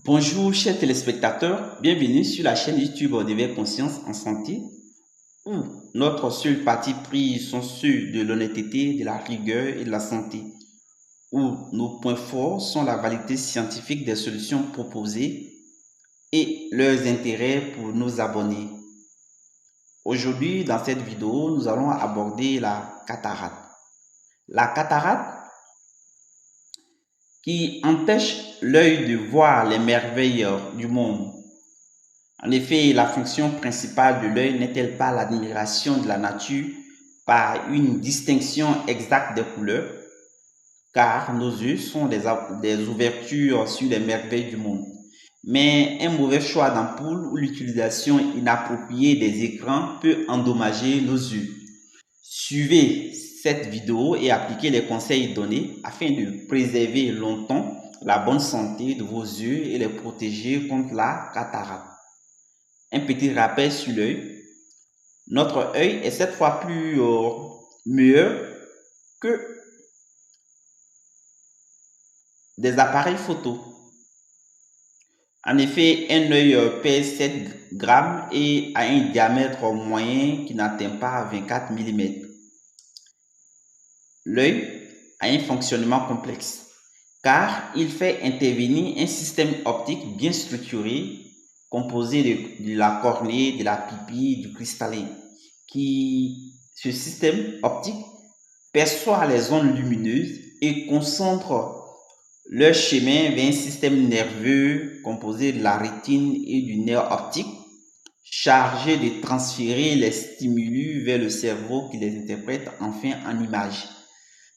Bonjour chers téléspectateurs, bienvenue sur la chaîne YouTube d'éveil conscience en santé où notre seul parti pris sont ceux de l'honnêteté, de la rigueur et de la santé, où nos points forts sont la validité scientifique des solutions proposées et leurs intérêts pour nos abonnés. Aujourd'hui, dans cette vidéo, nous allons aborder la cataracte. La cataracte qui empêche l'œil de voir les merveilles du monde. En effet, la fonction principale de l'œil n'est-elle pas l'admiration de la nature par une distinction exacte des couleurs, car nos yeux sont des ouvertures sur les merveilles du monde. Mais un mauvais choix d'ampoule ou l'utilisation inappropriée des écrans peut endommager nos yeux. Suivez cette vidéo et appliquez les conseils donnés afin de préserver longtemps la bonne santé de vos yeux et les protéger contre la cataracte. Un petit rappel sur l'œil. Notre œil est 7 fois plus meilleur que des appareils photo. En effet, un œil pèse 7 grammes et a un diamètre moyen qui n'atteint pas 24 mm. L'œil a un fonctionnement complexe car il fait intervenir un système optique bien structuré composé de la cornée, de la pupille, du cristallin. Ce système optique perçoit les ondes lumineuses et concentre leur chemin vers un système nerveux composé de la rétine et du nerf optique, chargé de transférer les stimuli vers le cerveau qui les interprète enfin en images.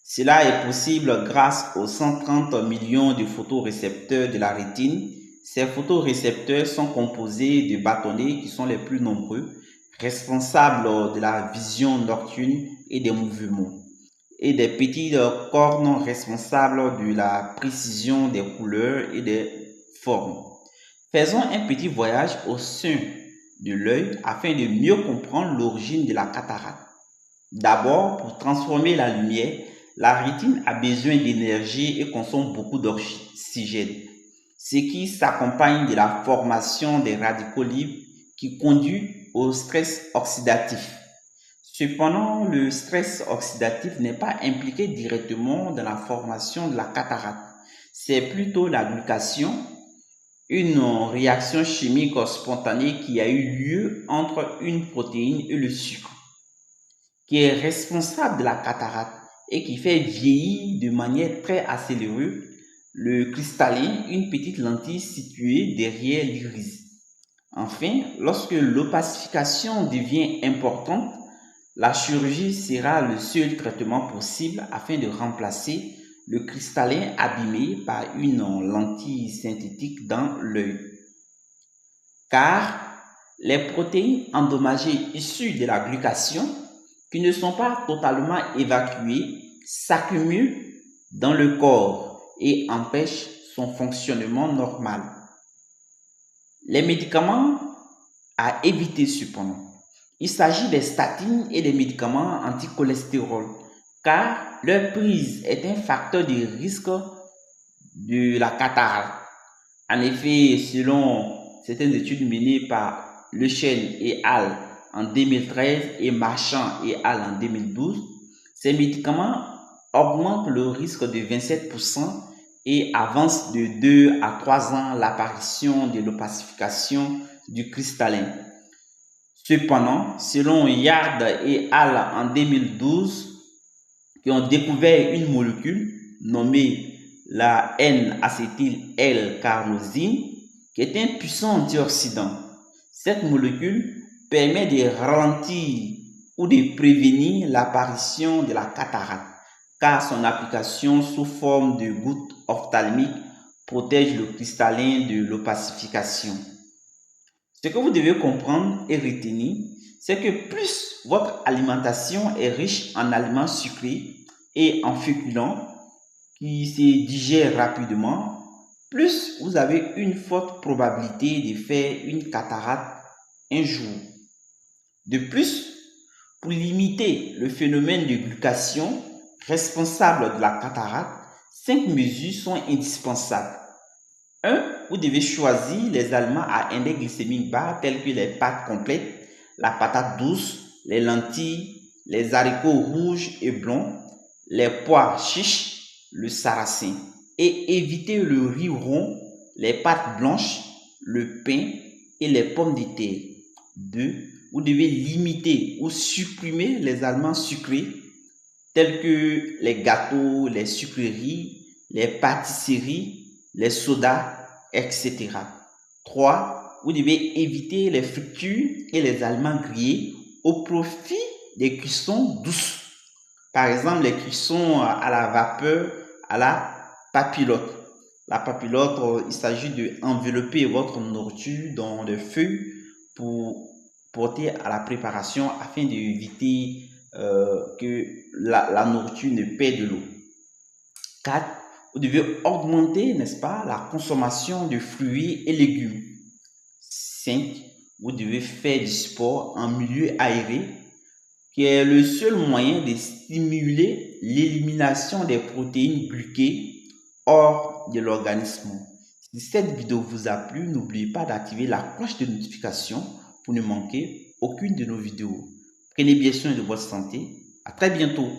Cela est possible grâce aux 130 millions de photorécepteurs de la rétine. Ces photorécepteurs sont composés de bâtonnets qui sont les plus nombreux, responsables de la vision nocturne et des mouvements, et des petites cornes responsables de la précision des couleurs et des formes. Faisons un petit voyage au sein de l'œil afin de mieux comprendre l'origine de la cataracte. D'abord, pour transformer la lumière, la rétine a besoin d'énergie et consomme beaucoup d'oxygène, ce qui s'accompagne de la formation des radicaux libres qui conduit au stress oxydatif. Cependant, le stress oxydatif n'est pas impliqué directement dans la formation de la cataracte. C'est plutôt la glucation, une réaction chimique spontanée qui a eu lieu entre une protéine et le sucre, qui est responsable de la cataracte et qui fait vieillir de manière très accélérée le cristallin, une petite lentille située derrière l'iris. Enfin, lorsque l'opacification devient importante, la chirurgie sera le seul traitement possible afin de remplacer le cristallin abîmé par une lentille synthétique dans l'œil. Car les protéines endommagées issues de la glucation qui ne sont pas totalement évacuées s'accumulent dans le corps et empêchent son fonctionnement normal. Les médicaments à éviter cependant. Il s'agit des statines et des médicaments anticholestérol car leur prise est un facteur de risque de la cataracte. En effet, selon certaines études menées par Lechen et al. En 2013 et Marchand et al. En 2012, ces médicaments augmentent le risque de 27% et avancent de 2 à 3 ans l'apparition de l'opacification du cristallin. Cependant, selon Yard et al. En 2012, qui ont découvert une molécule nommée la N-acétyl-L-carnosine, qui est un puissant antioxydant. Cette molécule permet de ralentir ou de prévenir l'apparition de la cataracte, car son application sous forme de gouttes ophtalmiques protège le cristallin de l'opacification. Ce que vous devez comprendre et retenir, c'est que plus votre alimentation est riche en aliments sucrés et en féculents qui se digèrent rapidement, plus vous avez une forte probabilité de faire une cataracte un jour. De plus, pour limiter le phénomène de glucation responsable de la cataracte, 5 mesures sont indispensables. 1. Vous devez choisir les aliments à index glycémique bas tels que les pâtes complètes, la patate douce, les lentilles, les haricots rouges et blancs, les pois chiches, le sarrasin. Et éviter le riz rond, les pâtes blanches, le pain et les pommes de terre. 2. Vous devez limiter ou supprimer les aliments sucrés tels que les gâteaux, les sucreries, les pâtisseries, les sodas, etc. 3. Vous devez éviter les fritures et les aliments grillés au profit des cuissons douces. Par exemple, les cuissons à la vapeur, à la papillote. La papillote, il s'agit d'envelopper votre nourriture dans des feuilles pour porter à la préparation afin d'éviter que la nourriture ne perde de l'eau. 4. Vous devez augmenter, n'est-ce pas, la consommation de fruits et légumes. 5. Vous devez faire du sport en milieu aéré, qui est le seul moyen de stimuler l'élimination des protéines gluquées hors de l'organisme. Si cette vidéo vous a plu, n'oubliez pas d'activer la cloche de notification pour ne manquer aucune de nos vidéos. Prenez bien soin de votre santé. À très bientôt.